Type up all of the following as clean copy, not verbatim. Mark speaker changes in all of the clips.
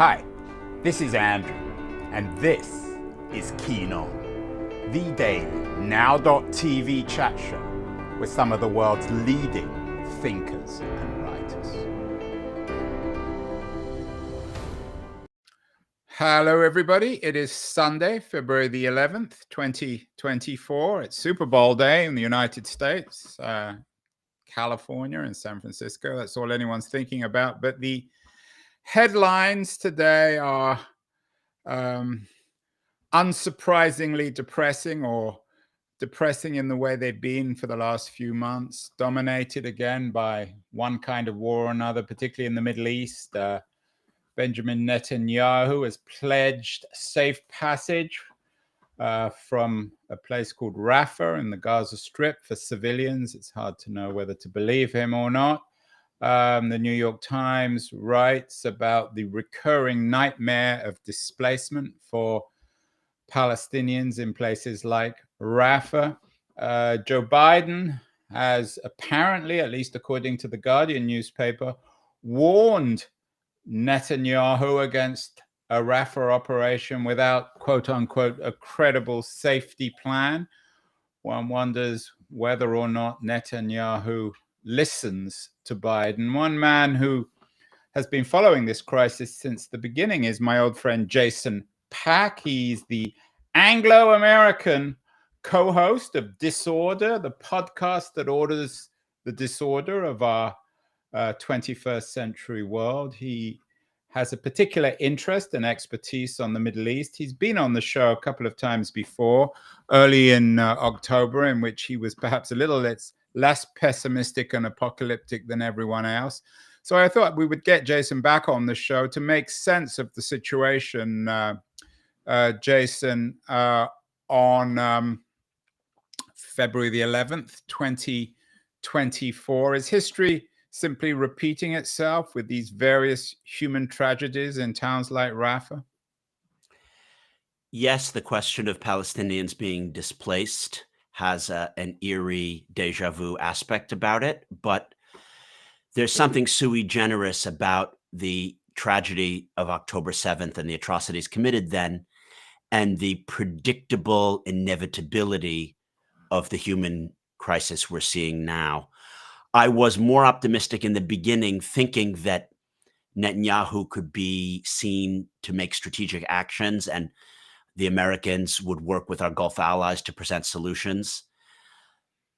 Speaker 1: Hi, this is Andrew, and this is Keen On, the daily Now.tv chat show with some of the world's leading thinkers and writers. Hello, everybody. It is Sunday, February the 11th, 2024. It's Super Bowl day in the United States, California and San Francisco. That's all anyone's thinking about. But the headlines today are unsurprisingly depressing, or depressing in the way they've been for the last few months, dominated again by one kind of war or another, particularly in the Middle East. Benjamin Netanyahu has pledged safe passage from a place called Rafah in the Gaza Strip for civilians. It's hard to know whether to believe him or not. The New York Times writes about the recurring nightmare of displacement for Palestinians in places like Rafah. Joe Biden has apparently, at least according to the Guardian newspaper, warned Netanyahu against a Rafah operation without, quote unquote, a credible safety plan. One wonders whether or not Netanyahu listens to Biden. One man who has been following this crisis since the beginning is my old friend Jason Pack. He's the Anglo-American co-host of Disorder, the podcast that orders the disorder of our 21st century world. He has a particular interest and expertise on the Middle East. He's been on the show a couple of times before, early in October, in which he was perhaps a little less pessimistic and apocalyptic than everyone else. So I thought we would get Jason back on the show to make sense of the situation, Jason, on February the 11th, 2024. Is history simply repeating itself with these various human tragedies in towns like Rafah?
Speaker 2: Yes, the question of Palestinians being displaced has an eerie deja vu aspect about it, but there's something sui generis about the tragedy of October 7th and the atrocities committed then, and the predictable inevitability of the human crisis we're seeing now. I was more optimistic in the beginning, thinking that Netanyahu could be seen to make strategic actions and the Americans would work with our Gulf allies to present solutions.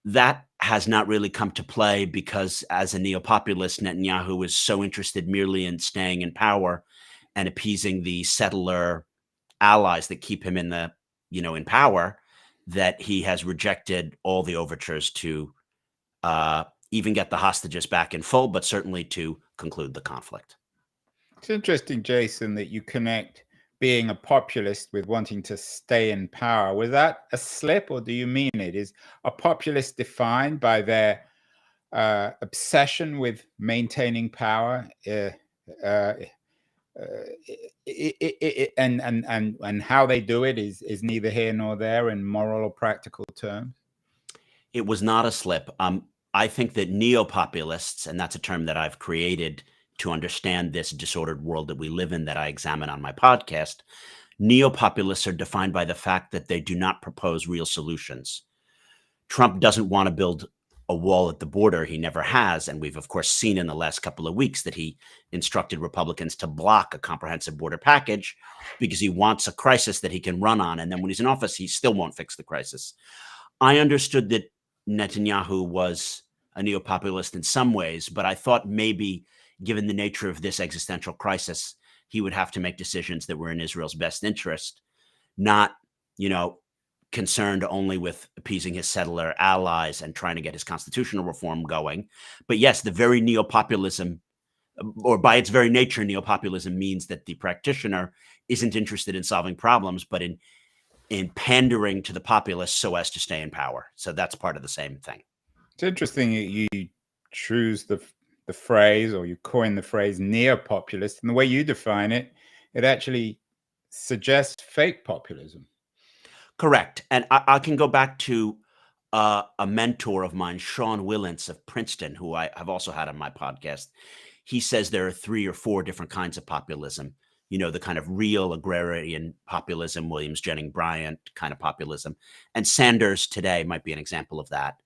Speaker 2: That has not really come to play because, as a neo-populist, Netanyahu is so interested merely in staying in power and appeasing the settler allies that keep him in power, that he has rejected all the overtures to even get the hostages back in full, but certainly to conclude the conflict.
Speaker 1: It's interesting, Jason, that you connect being a populist with wanting to stay in power. Was that a slip, or do you mean it? Is a populist defined by their obsession with maintaining power, and how they do it is neither here nor there in moral or practical terms?
Speaker 2: It was not a slip. I think that neo-populists, and that's a term that I've created to understand this disordered world that we live in that I examine on my podcast, neo-populists are defined by the fact that they do not propose real solutions. Trump doesn't want to build a wall at the border. He never has. And we've, of course, seen in the last couple of weeks that he instructed Republicans to block a comprehensive border package because he wants a crisis that he can run on. And then when he's in office, he still won't fix the crisis. I understood that Netanyahu was a neo-populist in some ways, but I thought maybe, given the nature of this existential crisis, he would have to make decisions that were in Israel's best interest, not, concerned only with appeasing his settler allies and trying to get his constitutional reform going. But yes, the very neo-populism, or by its very nature, neo-populism means that the practitioner isn't interested in solving problems, but in pandering to the populace so as to stay in power. So that's part of the same thing.
Speaker 1: It's interesting you choose the phrase, or you coin the phrase neo-populist, and the way you define it, it actually suggests fake populism.
Speaker 2: Correct. And I can go back to a mentor of mine, Sean Willents of Princeton, who I have also had on my podcast. He says there are 3 or 4 different kinds of populism. the kind of real agrarian populism, Williams Jennings Bryan kind of populism. And Sanders today might be an example of that.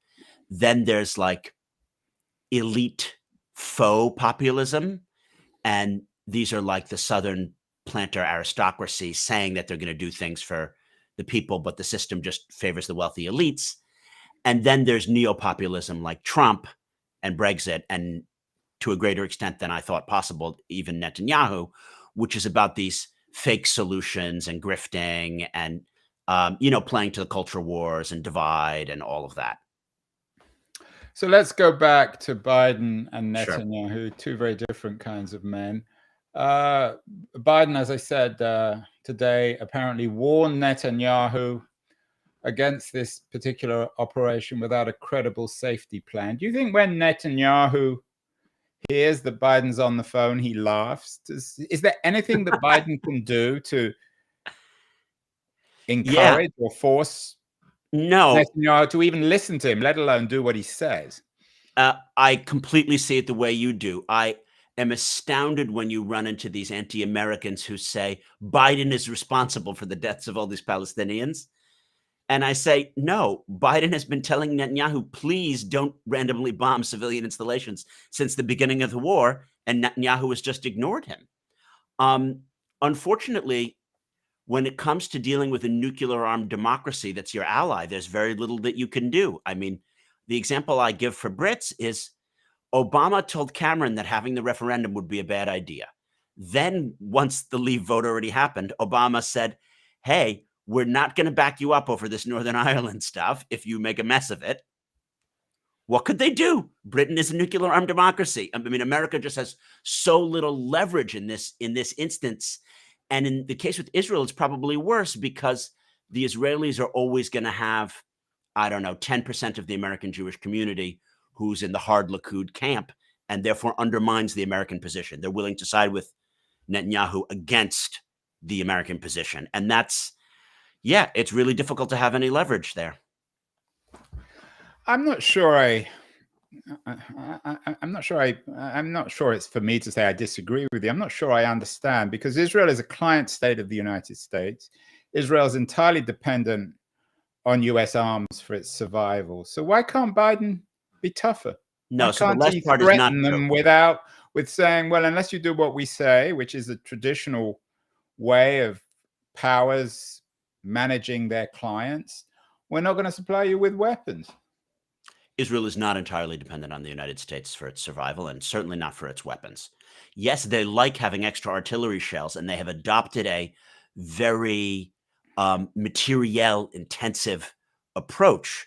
Speaker 2: Then there's like elite faux populism. And these are like the Southern planter aristocracy saying that they're going to do things for the people, but the system just favors the wealthy elites. And then there's neo-populism like Trump and Brexit, and to a greater extent than I thought possible, even Netanyahu, which is about these fake solutions and grifting and, playing to the culture wars and divide and all of that.
Speaker 1: So let's go back to Biden and
Speaker 2: Sure.
Speaker 1: Netanyahu, two very different kinds of men. Biden, as I said today, apparently warned Netanyahu against this particular operation without a credible safety plan. Do you think when Netanyahu hears that Biden's on the phone, he laughs? Is there anything that Biden can do to encourage or force Netanyahu to even listen to him, let alone do what he says?
Speaker 2: I completely see it the way you do. I am astounded when you run into these anti-Americans who say Biden is responsible for the deaths of all these Palestinians. And I say, no, Biden has been telling Netanyahu, please don't randomly bomb civilian installations since the beginning of the war, and Netanyahu has just ignored him. Unfortunately, when it comes to dealing with a nuclear-armed democracy that's your ally, there's very little that you can do. I mean, the example I give for Brits is Obama told Cameron that having the referendum would be a bad idea. Then, once the Leave vote already happened, Obama said, hey, we're not going to back you up over this Northern Ireland stuff if you make a mess of it. What could they do? Britain is a nuclear-armed democracy. I mean, America just has so little leverage in this instance. And in the case with Israel, it's probably worse because the Israelis are always going to have, 10% of the American Jewish community who's in the hard Likud camp, and therefore undermines the American position. They're willing to side with Netanyahu against the American position. And it's really difficult to have any leverage there.
Speaker 1: I'm not sure I'm not sure it's for me to say I disagree with you. I'm not sure I understand, because Israel is a client state of the United States. Israel is entirely dependent on US arms for its survival. So why can't Biden be tougher?
Speaker 2: No, so the
Speaker 1: can't
Speaker 2: last
Speaker 1: he
Speaker 2: part is not
Speaker 1: threaten them with saying, well, unless you do what we say, which is the traditional way of powers managing their clients, we're not going to supply you with weapons.
Speaker 2: Israel is not entirely dependent on the United States for its survival, and certainly not for its weapons. Yes, they like having extra artillery shells, and they have adopted a very materiel intensive approach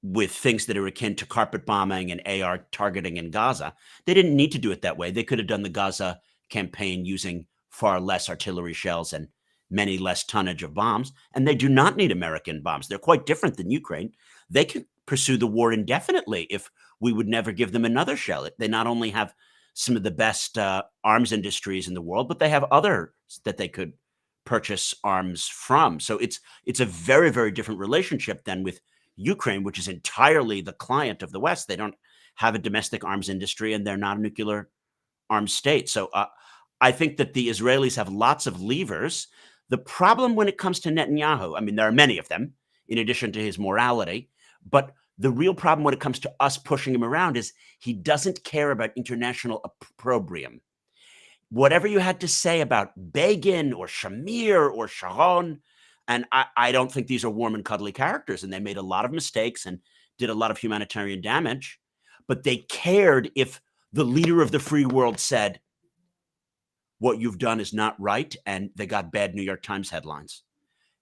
Speaker 2: with things that are akin to carpet bombing and AR targeting in Gaza. They didn't need to do it that way. They could have done the Gaza campaign using far less artillery shells and many less tonnage of bombs, and they do not need American bombs. They're quite different than Ukraine. They can pursue the war indefinitely if we would never give them another shell. They not only have some of the best arms industries in the world, but they have others that they could purchase arms from. So it's a very, very different relationship than with Ukraine, which is entirely the client of the West. They don't have a domestic arms industry, and they're not a nuclear armed state. So I think that the Israelis have lots of levers. The problem when it comes to Netanyahu, I mean, there are many of them, in addition to his morality, but the real problem when it comes to us pushing him around is he doesn't care about international opprobrium. Whatever you had to say about Begin or Shamir or Sharon, and I don't think these are warm and cuddly characters, and they made a lot of mistakes and did a lot of humanitarian damage, but they cared if the leader of the free world said, what you've done is not right, and they got bad New York Times headlines.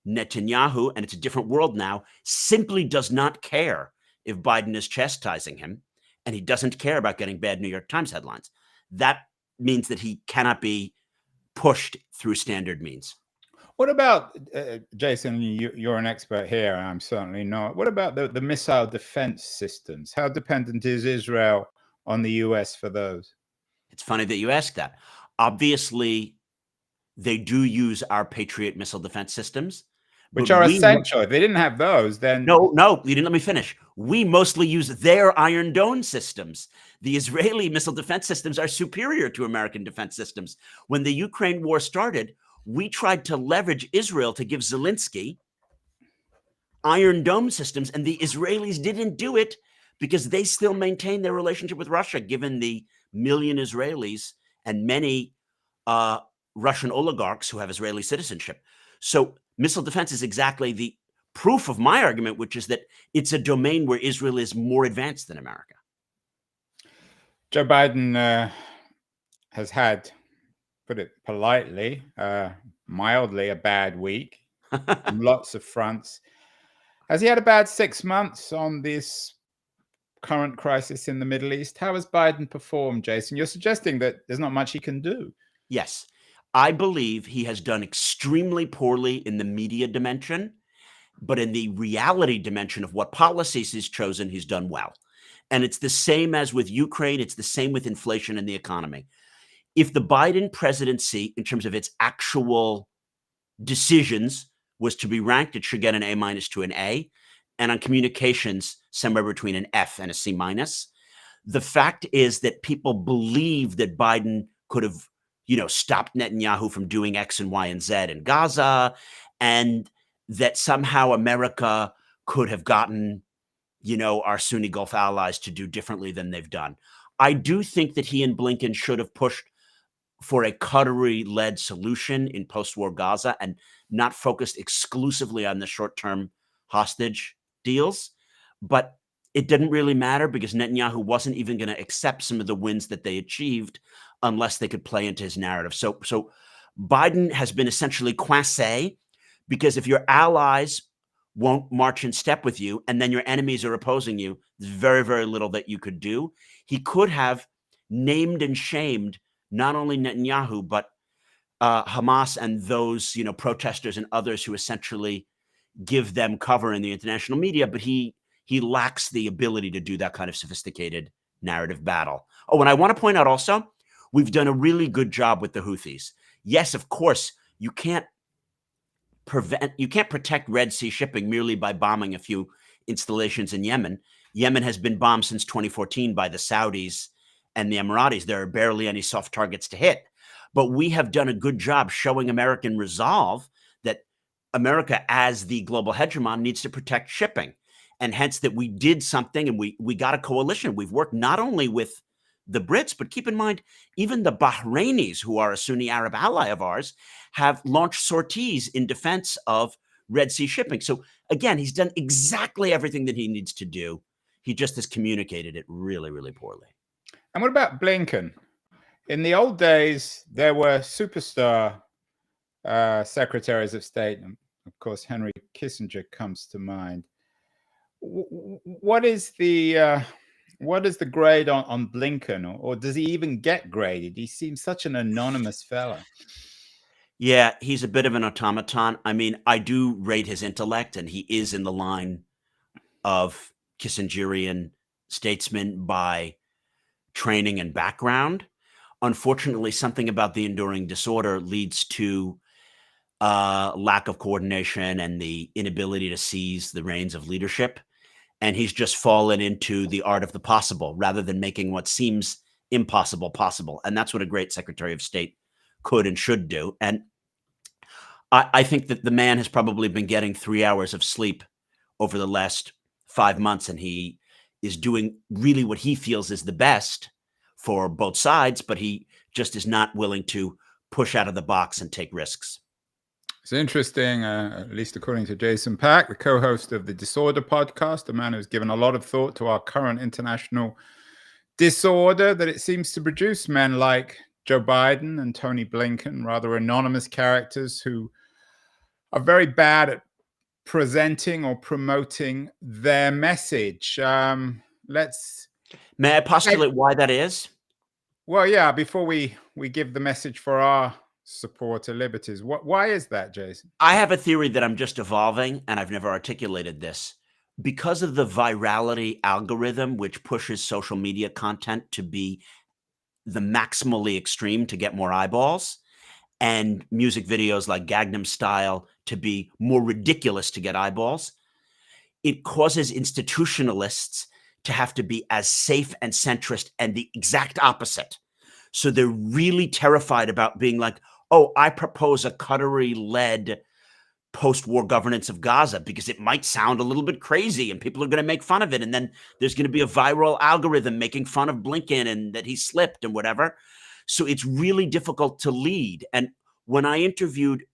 Speaker 2: Netanyahu, and it's a different world now, simply does not care if Biden is chastising him, and he doesn't care about getting bad New York Times headlines. That means that he cannot be pushed through standard means.
Speaker 1: What about, Jason, you're an expert here, and I'm certainly not. What about the missile defense systems? How dependent is Israel on the US for those?
Speaker 2: It's funny that you ask that. Obviously, they do use our Patriot missile defense systems,
Speaker 1: which
Speaker 2: But
Speaker 1: are
Speaker 2: we
Speaker 1: essential. If they didn't have those, then
Speaker 2: no, you didn't let me finish. We mostly use their Iron Dome systems. The Israeli missile defense systems are superior to American defense systems. When the Ukraine war started, we tried to leverage Israel to give Zelensky Iron Dome systems, and the Israelis didn't do it because they still maintain their relationship with Russia, given the million Israelis and many Russian oligarchs who have Israeli citizenship. So missile defense is exactly the proof of my argument, which is that it's a domain where Israel is more advanced than America.
Speaker 1: Joe Biden has had, put it politely, mildly a bad week on lots of fronts. Has he had a bad 6 months on this current crisis in the Middle East? How has Biden performed, Jason? You're suggesting that there's not much he can do.
Speaker 2: Yes. I believe he has done extremely poorly in the media dimension, but in the reality dimension of what policies he's chosen, he's done well. And it's the same as with Ukraine. It's the same with inflation and the economy. If the Biden presidency, in terms of its actual decisions, was to be ranked, it should get an A- to an A. And on communications, somewhere between an F and a C-. The fact is that people believe that Biden could have, stopped Netanyahu from doing X and Y and Z in Gaza, and that somehow America could have gotten, our Sunni Gulf allies to do differently than they've done. I do think that he and Blinken should have pushed for a Qatari-led solution in post-war Gaza and not focused exclusively on the short-term hostage deals. But it didn't really matter because Netanyahu wasn't even going to accept some of the wins that they achieved unless they could play into his narrative. So Biden has been essentially coincé, because if your allies won't march in step with you and then your enemies are opposing you, there's very, very little that you could do. He could have named and shamed not only Netanyahu, but Hamas and those, protesters and others who essentially give them cover in the international media. But he lacks the ability to do that kind of sophisticated narrative battle. Oh, and I want to point out also, we've done a really good job with the Houthis. Yes, of course, you can't protect Red Sea shipping merely by bombing a few installations in Yemen. Yemen has been bombed since 2014 by the Saudis and the Emiratis. There are barely any soft targets to hit. But we have done a good job showing American resolve that America, as the global hegemon, needs to protect shipping. And hence that we did something, and we got a coalition. We've worked not only with the Brits, but keep in mind, even the Bahrainis, who are a Sunni Arab ally of ours, have launched sorties in defense of Red Sea shipping. So again, he's done exactly everything that he needs to do. He just has communicated it really, really poorly.
Speaker 1: And what about Blinken? In the old days, there were superstar secretaries of state. And of course, Henry Kissinger comes to mind. What is the grade on Blinken, or does he even get graded? He seems such an anonymous fella.
Speaker 2: Yeah, he's a bit of an automaton. I mean, I do rate his intellect, and he is in the line of Kissingerian statesmen by training and background. Unfortunately, something about the enduring disorder leads to lack of coordination and the inability to seize the reins of leadership. And he's just fallen into the art of the possible rather than making what seems impossible possible. And that's what a great Secretary of State could and should do. And I think that the man has probably been getting 3 hours of sleep over the last 5 months, and he is doing really what he feels is the best for both sides, but he just is not willing to push out of the box and take risks.
Speaker 1: It's interesting, at least according to Jason Pack, the co-host of the Disorder podcast, a man who's given a lot of thought to our current international disorder, that it seems to produce men like Joe Biden and Tony Blinken, rather anonymous characters who are very bad at presenting or promoting their message.
Speaker 2: May I postulate why that is?
Speaker 1: Well, yeah, before we give the message for our supporter liberties, why is that, Jason?
Speaker 2: I have a theory that I'm just evolving, and I've never articulated this. Because of the virality algorithm, which pushes social media content to be the maximally extreme to get more eyeballs, and music videos like Gangnam Style to be more ridiculous to get eyeballs. It causes institutionalists to have to be as safe and centrist and the exact opposite. So they're really terrified about being like, oh, I propose a Qatari-led post-war governance of Gaza because it might sound a little bit crazy and people are going to make fun of it. And then there's going to be a viral algorithm making fun of Blinken and that he slipped and whatever. So it's really difficult to lead. And when I interviewed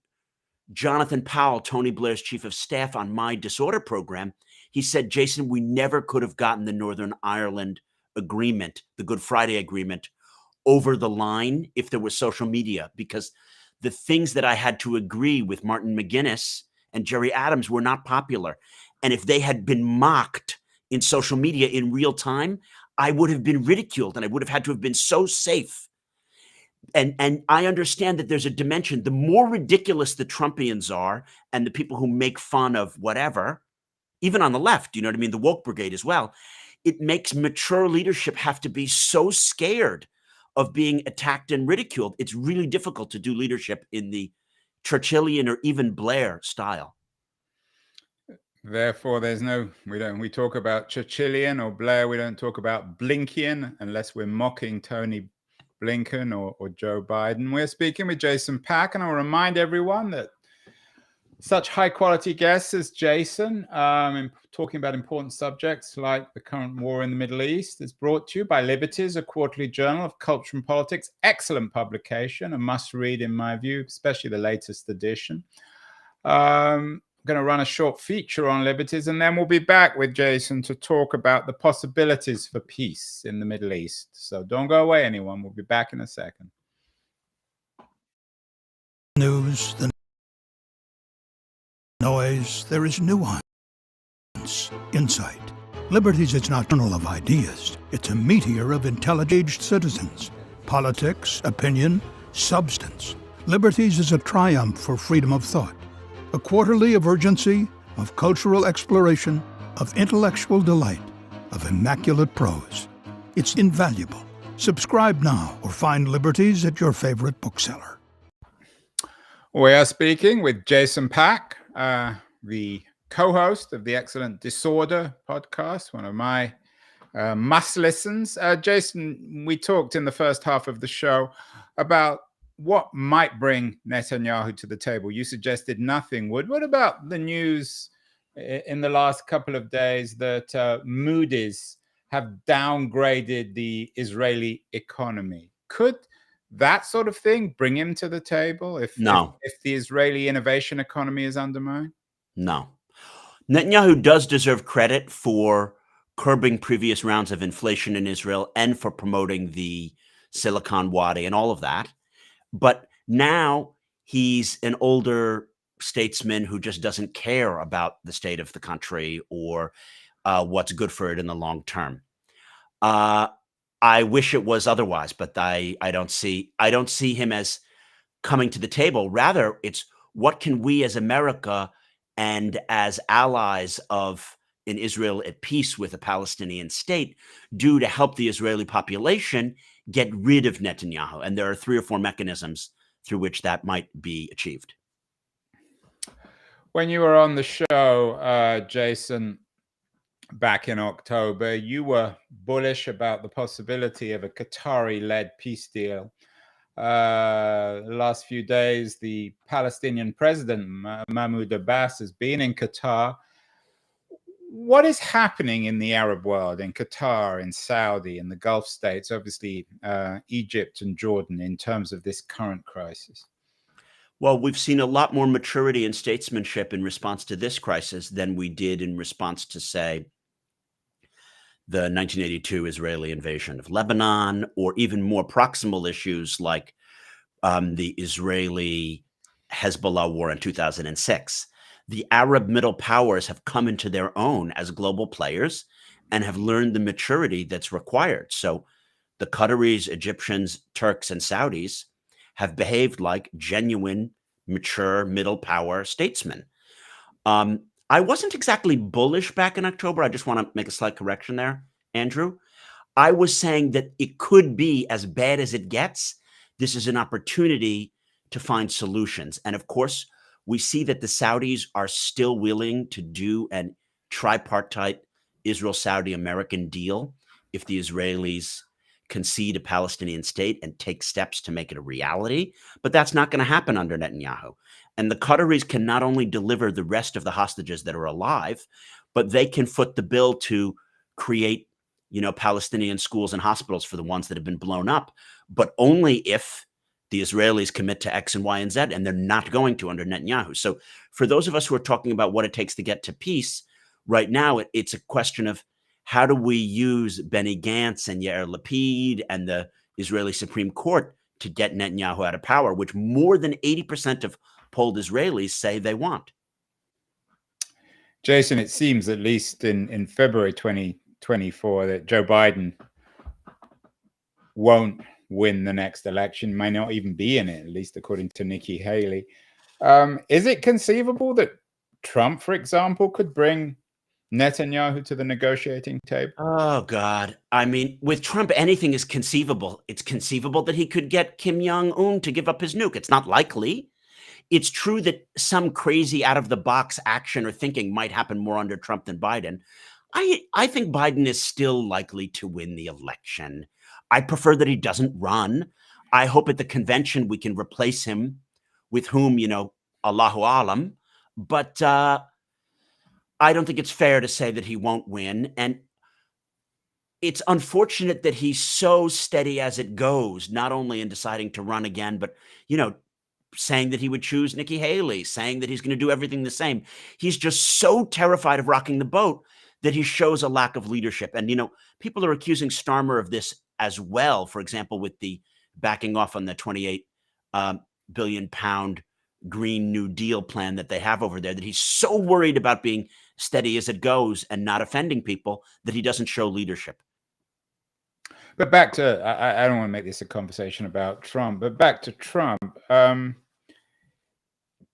Speaker 2: Jonathan Powell, Tony Blair's chief of staff, on my disorder program, he said, Jason, we never could have gotten the Northern Ireland agreement, the Good Friday Agreement, over the line if there was social media, because the things that I had to agree with Martin McGuinness and Jerry Adams were not popular. And if they had been mocked in social media in real time, I would have been ridiculed and I would have had to have been so safe. And I understand that there's a dimension. The more ridiculous the Trumpians are and the people who make fun of whatever, even on the left, you know what I mean? The woke brigade as well. It makes mature leadership have to be so scared of being attacked and ridiculed. It's really difficult to do leadership in the Churchillian or even Blair style.
Speaker 1: Therefore, we talk about Churchillian or Blair. We don't talk about Blinkian unless we're mocking Tony Blinken or Joe Biden. We're speaking with Jason Pack, and I'll remind everyone that such high quality guests as Jason, in talking about important subjects like the current war in the Middle East, is brought to you by Liberties, a quarterly journal of culture and politics. Excellent publication, a must read in my view, especially the latest edition. I'm going to run a short feature on Liberties, and then we'll be back with Jason to talk about the possibilities for peace in the Middle East. So don't go away, anyone. We'll be back in a second.
Speaker 3: News, the noise, there is nuance, insight. Liberties is not a journal of ideas. It's a meteor of intelligent citizens. Politics, opinion, substance. Liberties is a triumph for freedom of thought. A quarterly of urgency, of cultural exploration, of intellectual delight, of immaculate prose. It's invaluable. Subscribe now or find Liberties at your favorite bookseller.
Speaker 1: We are speaking with Jason Pack, the co-host of the excellent Disorder podcast, one of my must listens. Jason, we talked in the first half of the show about what might bring Netanyahu to the table. You suggested nothing would. What about the news in the last couple of days that Moody's have downgraded the Israeli economy? Could that sort of thing bring him to the table if the Israeli innovation economy is undermined?
Speaker 2: No. Netanyahu does deserve credit for curbing previous rounds of inflation in Israel and for promoting the Silicon Wadi and all of that. But now he's an older statesman who just doesn't care about the state of the country or what's good for it in the long term. I wish it was otherwise, but I don't see him as coming to the table. Rather, it's what can we as America and as allies of an Israel at peace with a Palestinian state do to help the Israeli population get rid of Netanyahu. And there are 3 or 4 mechanisms through which that might be achieved.
Speaker 1: When you were on the show, Jason, back in October, you were bullish about the possibility of a Qatari-led peace deal. The last few days, the Palestinian president, Mahmoud Abbas, has been in Qatar. What is happening in the Arab world, in Qatar, in Saudi, in the Gulf states, obviously Egypt and Jordan, in terms of this current crisis?
Speaker 2: Well, we've seen a lot more maturity and statesmanship in response to this crisis than we did in response to, say, the 1982 Israeli invasion of Lebanon, or even more proximal issues like the Israeli Hezbollah war in 2006. The Arab middle powers have come into their own as global players and have learned the maturity that's required. So the Qataris, Egyptians, Turks, and Saudis have behaved like genuine, mature middle power statesmen. I wasn't exactly bullish back in October. I just want to make a slight correction there, Andrew. I was saying that it could be as bad as it gets. This is an opportunity to find solutions. And of course, we see that the Saudis are still willing to do an tripartite Israel-Saudi American deal if the Israelis concede a Palestinian state and take steps to make it a reality. But that's not going to happen under Netanyahu. And the Qataris can not only deliver the rest of the hostages that are alive, but they can foot the bill to create, Palestinian schools and hospitals for the ones that have been blown up, but only if the Israelis commit to X and Y and Z, and they're not going to under Netanyahu. So for those of us who are talking about what it takes to get to peace, right now it's a question of how do we use Benny Gantz and Yair Lapid and the Israeli Supreme Court to get Netanyahu out of power, which more than 80% of polled Israelis say they want.
Speaker 1: Jason, it seems at least in February 2024 that Joe Biden won't win the next election, may not even be in it, at least according to Nikki Haley. Is it conceivable that Trump, for example, could bring Netanyahu to the negotiating table?
Speaker 2: Oh, God. I mean, with Trump, anything is conceivable. It's conceivable that he could get Kim Jong-un to give up his nuke. It's not likely. It's true that some crazy out-of-the-box action or thinking might happen more under Trump than Biden. I think Biden is still likely to win the election. I prefer that he doesn't run. I hope at the convention we can replace him with whom, Allahu Alam. But I don't think it's fair to say that he won't win. And it's unfortunate that he's so steady as it goes, not only in deciding to run again, but, saying that he would choose Nikki Haley, saying that he's going to do everything the same. He's just so terrified of rocking the boat that he shows a lack of leadership. And, people are accusing Starmer of this as well. For example, with the backing off on the 28 billion pound Green New Deal plan that they have over there, that he's so worried about being steady as it goes and not offending people that he doesn't show leadership.
Speaker 1: But back to, I don't want to make this a conversation about Trump, but back to Trump.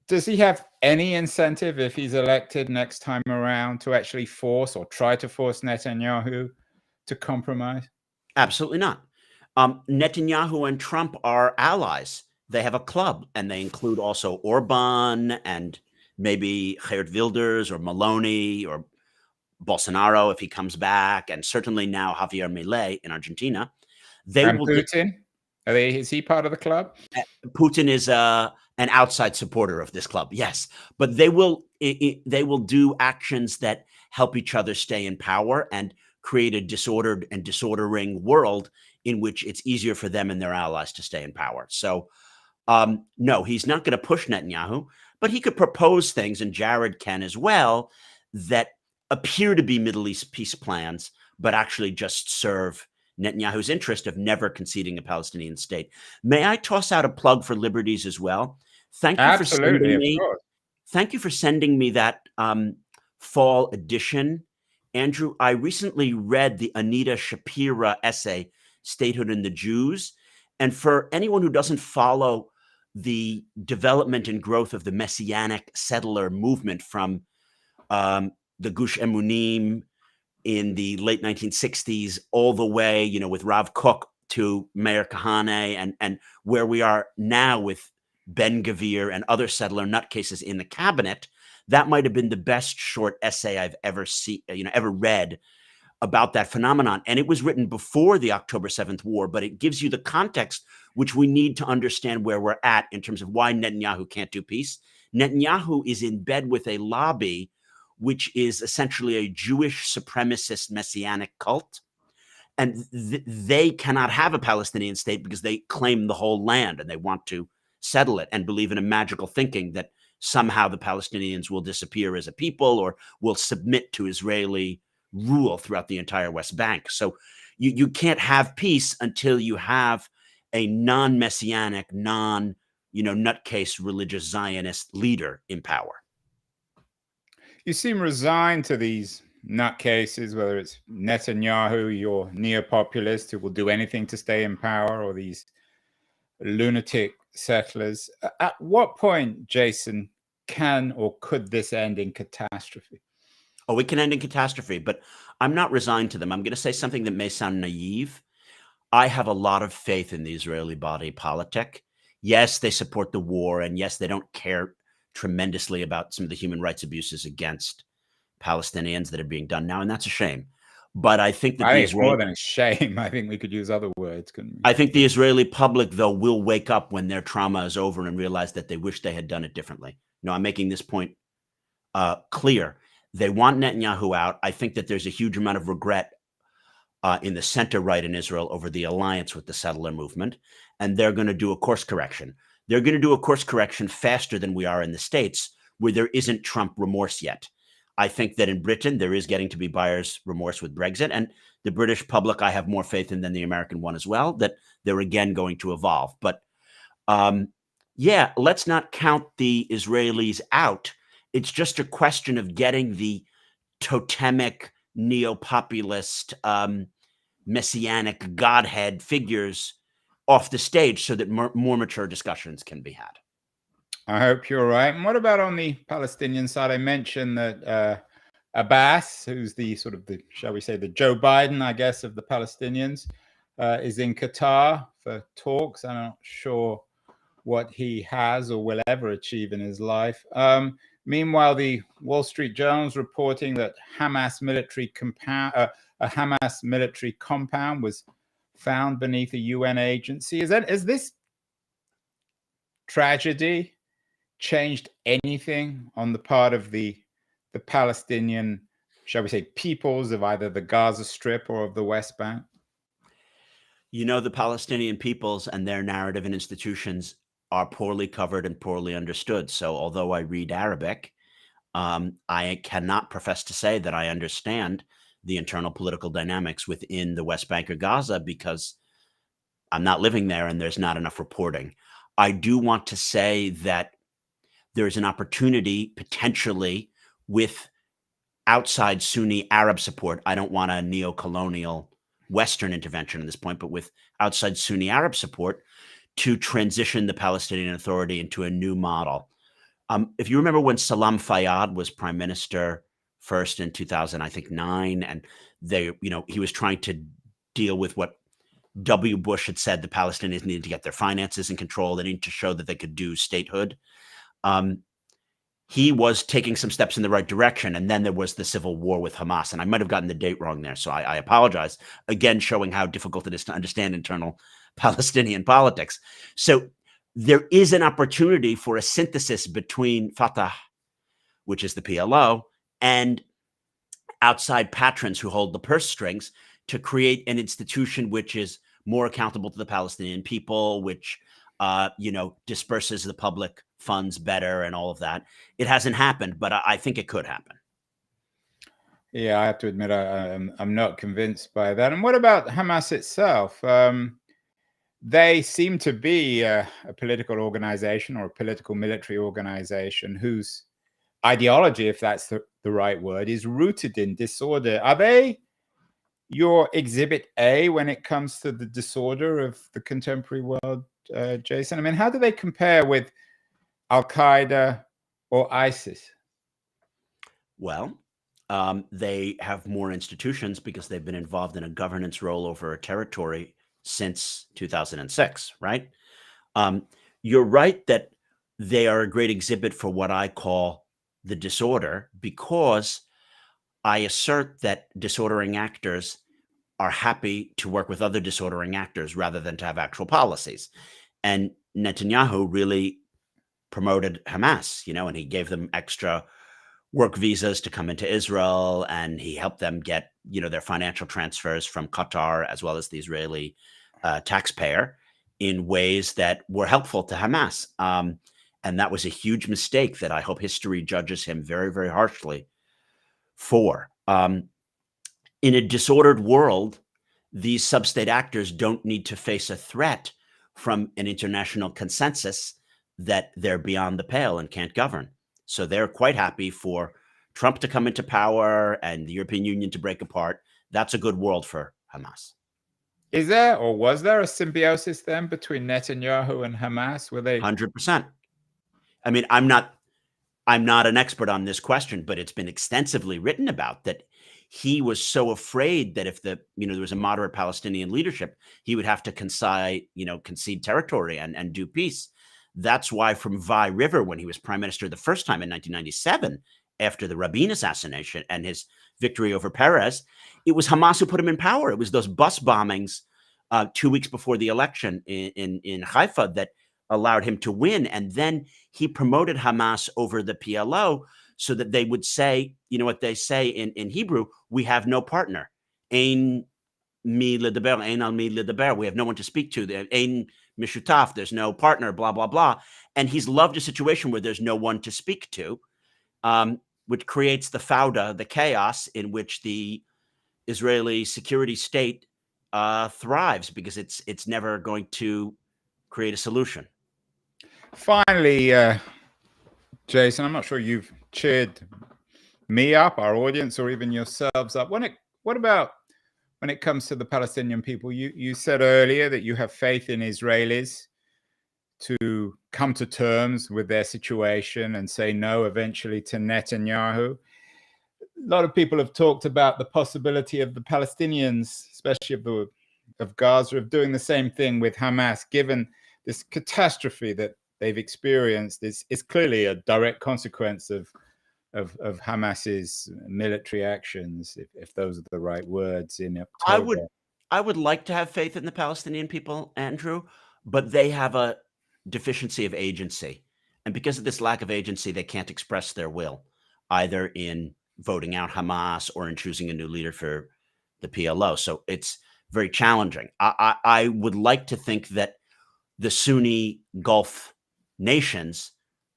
Speaker 1: Does he have any incentive if he's elected next time around to actually force or try to force Netanyahu to compromise?
Speaker 2: Absolutely not. Netanyahu and Trump are allies. They have a club, and they include also Orban and maybe Geert Wilders or Maloney or Bolsonaro if he comes back, and certainly now Javier Milei in Argentina.
Speaker 1: And Putin? Is he part of the club?
Speaker 2: Putin is an outside supporter of this club, yes. But they will do actions that help each other stay in power and create a disordered and disordering world in which it's easier for them and their allies to stay in power. So no, he's not going to push Netanyahu, but he could propose things, and Jared can as well, that appear to be Middle East peace plans, but actually just serve Netanyahu's interest of never conceding a Palestinian state. May I toss out a plug for Liberties as well? Thank you for sending me. Thank you for sending me that fall edition, Andrew. I recently read the Anita Shapira essay, "Statehood and the Jews," and for anyone who doesn't follow the development and growth of the Messianic settler movement from the Gush Emunim in the late 1960s, all the way, with Rav Kook to Meir Kahane, and where we are now with Ben Gvir and other settler nutcases in the cabinet, that might have been the best short essay I've ever read about that phenomenon. And it was written before the October 7th war, but it gives you the context which we need to understand where we're at in terms of why Netanyahu can't do peace. Netanyahu is in bed with a lobby which is essentially a Jewish supremacist messianic cult. And they cannot have a Palestinian state because they claim the whole land and they want to settle it and believe in a magical thinking that somehow the Palestinians will disappear as a people or will submit to Israeli rule throughout the entire West Bank. So you can't have peace until you have a non-messianic, nutcase religious Zionist leader in power.
Speaker 1: You seem resigned to these nutcases, whether it's Netanyahu, your neo-populist who will do anything to stay in power, or these lunatic settlers. At what point, Jason, can or could this end in catastrophe?
Speaker 2: Oh, it can end in catastrophe, but I'm not resigned to them. I'm going to say something that may sound naive. I have a lot of faith in the Israeli body politic. Yes, they support the war, and yes, they don't care tremendously about some of the human rights abuses against Palestinians that are being done now, and that's a shame. But I think that
Speaker 1: I think it's more than a shame. I think we could use other words, couldn't we?
Speaker 2: I think the Israeli public, though, will wake up when their trauma is over and realize that they wish they had done it differently. No, I'm making this point clear. They want Netanyahu out. I think that there's a huge amount of regret in the center right in Israel over the alliance with the settler movement, and they're going to do a course correction. They're going to do a course correction faster than we are in the States, where there isn't Trump remorse yet. I think that in Britain, there is getting to be buyer's remorse with Brexit, and the British public, I have more faith in than the American one as well, that they're again going to evolve. But yeah, let's not count the Israelis out. It's just a question of getting the totemic, neo-populist, messianic godhead figures off the stage so that more mature discussions can be had.
Speaker 1: I hope you're right. And what about on the Palestinian side? I mentioned that Abbas, who's the sort of shall we say, the Joe Biden, I guess, of the Palestinians, is in Qatar for talks. I'm not sure what he has or will ever achieve in his life. Meanwhile, the Wall Street Journal is reporting that a Hamas military compound was found beneath a UN agency. Is this tragedy changed anything on the part of the Palestinian, shall we say, peoples of either the Gaza Strip or of the West Bank?
Speaker 2: You know, the Palestinian peoples and their narrative and institutions are poorly covered and poorly understood. So although I read Arabic, I cannot profess to say that I understand the internal political dynamics within the West Bank or Gaza because I'm not living there and there's not enough reporting. I do want to say that there's an opportunity potentially with outside Sunni Arab support. I don't want a neo-colonial Western intervention at this point, but with outside Sunni Arab support to transition the Palestinian Authority into a new model. If you remember when Salam Fayyad was prime minister first in 2009, and he was trying to deal with what W. Bush had said the Palestinians needed to get their finances in control. They needed to show that they could do statehood. He was taking some steps in the right direction. And then there was the civil war with Hamas. And I might have gotten the date wrong there. So I apologize. Again, showing how difficult it is to understand internal Palestinian politics. So there is an opportunity for a synthesis between Fatah, which is the PLO, and outside patrons who hold the purse strings to create an institution which is more accountable to the Palestinian people, which disperses the public funds better and all of that. It hasn't happened, but I think it could happen.
Speaker 1: Yeah, I have to admit I'm not convinced by that. And what about Hamas itself? They seem to be a political organization or a political military organization whose ideology, if that's the right word, is rooted in disorder. Are they your exhibit A when it comes to the disorder of the contemporary world, Jason? I mean, how do they compare with Al-Qaeda or ISIS?
Speaker 2: Well, they have more institutions because they've been involved in a governance role over a territory since 2006, right? You're right that they are a great exhibit for what I call the disorder, because I assert that disordering actors are happy to work with other disordering actors rather than to have actual policies. And Netanyahu really promoted Hamas, and he gave them extra work visas to come into Israel, and he helped them get, their financial transfers from Qatar as well as the Israeli taxpayer in ways that were helpful to Hamas. And that was a huge mistake that I hope history judges him very, very harshly for. In a disordered world, these sub-state actors don't need to face a threat from an international consensus that they're beyond the pale and can't govern. So they're quite happy for Trump to come into power and the European Union to break apart. That's a good world for Hamas.
Speaker 1: Is there, or was there, a symbiosis then between Netanyahu and Hamas? Were they
Speaker 2: 100%? I mean, I'm not an expert on this question, but it's been extensively written about that he was so afraid that if there was a moderate Palestinian leadership, he would have to concede territory and do peace. That's why from Vi River, when he was prime minister the first time in 1997, after the Rabin assassination and his victory over Peres, it was Hamas who put him in power. It was those bus bombings 2 weeks before the election in Haifa that allowed him to win. And then he promoted Hamas over the PLO so that they would say, what they say in Hebrew, we have no partner. Ein mi ledaber, ein al mi ledaber. We have no one to speak to. Ein mishutaf, there's no partner, blah, blah, blah. And he's loved a situation where there's no one to speak to, which creates the fauda, the chaos in which the Israeli security state thrives, because it's never going to create a solution.
Speaker 1: Finally, Jason, I'm not sure you've cheered me up, our audience, or even yourselves up. What about when it comes to the Palestinian people? You said earlier that you have faith in Israelis to come to terms with their situation and say no eventually to Netanyahu. A lot of people have talked about the possibility of the Palestinians, especially of Gaza, of doing the same thing with Hamas, given this catastrophe that they've experienced is clearly a direct consequence of Hamas's military actions, if those are the right words, in October.
Speaker 2: I would like to have faith in the Palestinian people, Andrew, but they have a deficiency of agency. And because of this lack of agency, they can't express their will, either in voting out Hamas or in choosing a new leader for the PLO. So it's very challenging. I would like to think that the Sunni Gulf nations,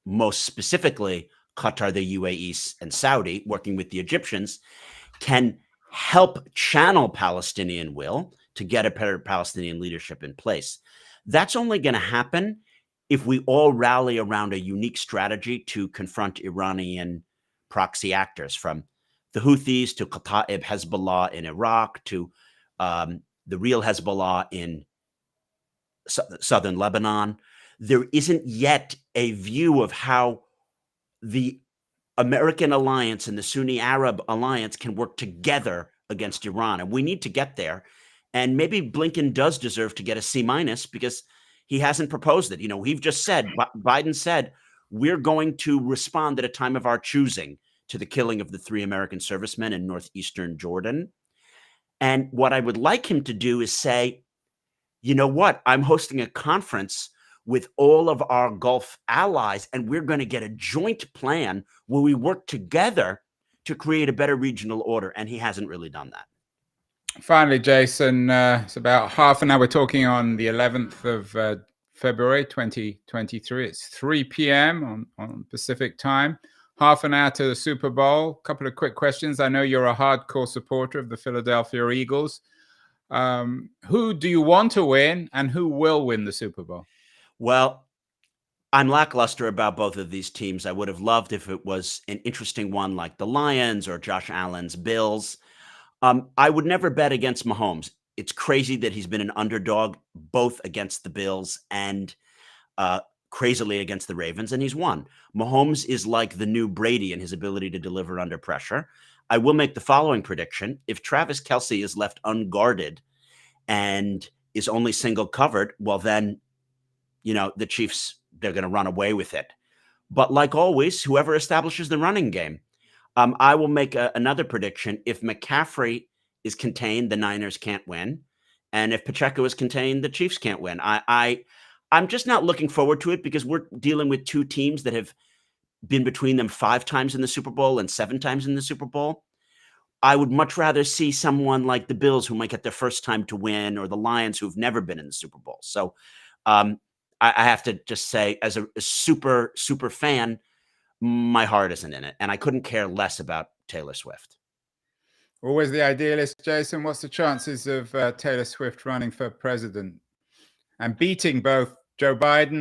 Speaker 2: most specifically Qatar, the UAE, and Saudi, working with the Egyptians, can help channel Palestinian will to get a better Palestinian leadership in place. That's only going to happen if we all rally around a unique strategy to confront Iranian proxy actors, from the Houthis to Kataib Hezbollah in Iraq to the real Hezbollah in southern Lebanon. There isn't yet a view of how the American alliance and the Sunni Arab alliance can work together against Iran. And we need to get there. And maybe Blinken does deserve to get a C- because he hasn't proposed it. We've just said, Biden said, we're going to respond at a time of our choosing to the killing of the 3 American servicemen in northeastern Jordan. And what I would like him to do is say, you know what, I'm hosting a conference with all of our Gulf allies, and we're going to get a joint plan where we work together to create a better regional order. And he hasn't really done that.
Speaker 1: Finally, Jason, it's about half an hour. We're talking on the 11th of February, 2023. It's 3 p.m. on Pacific time. Half an hour to the Super Bowl. A couple of quick questions. I know you're a hardcore supporter of the Philadelphia Eagles. Who do you want to win, and who will win the Super Bowl?
Speaker 2: Well, I'm lackluster about both of these teams. I would have loved if it was an interesting one like the Lions or Josh Allen's Bills. I would never bet against Mahomes. It's crazy that he's been an underdog both against the Bills and crazily against the Ravens, and he's won. Mahomes is like the new Brady in his ability to deliver under pressure. I will make the following prediction. If Travis Kelce is left unguarded and is only single covered, well, then, the Chiefs, they're going to run away with it. But like always, whoever establishes the running game. I will make another prediction. If McCaffrey is contained, the Niners can't win. And if Pacheco is contained, the Chiefs can't win. I'm just not looking forward to it, because we're dealing with 2 teams that have been between them 5 times in the Super Bowl and 7 times in the Super Bowl. I would much rather see someone like the Bills, who might get their first time to win, or the Lions, who've never been in the Super Bowl. So I have to just say, as a super, super fan, my heart isn't in it. And I couldn't care less about Taylor Swift.
Speaker 1: Always the idealist, Jason. What's the chances of Taylor Swift running for president and beating both Joe Biden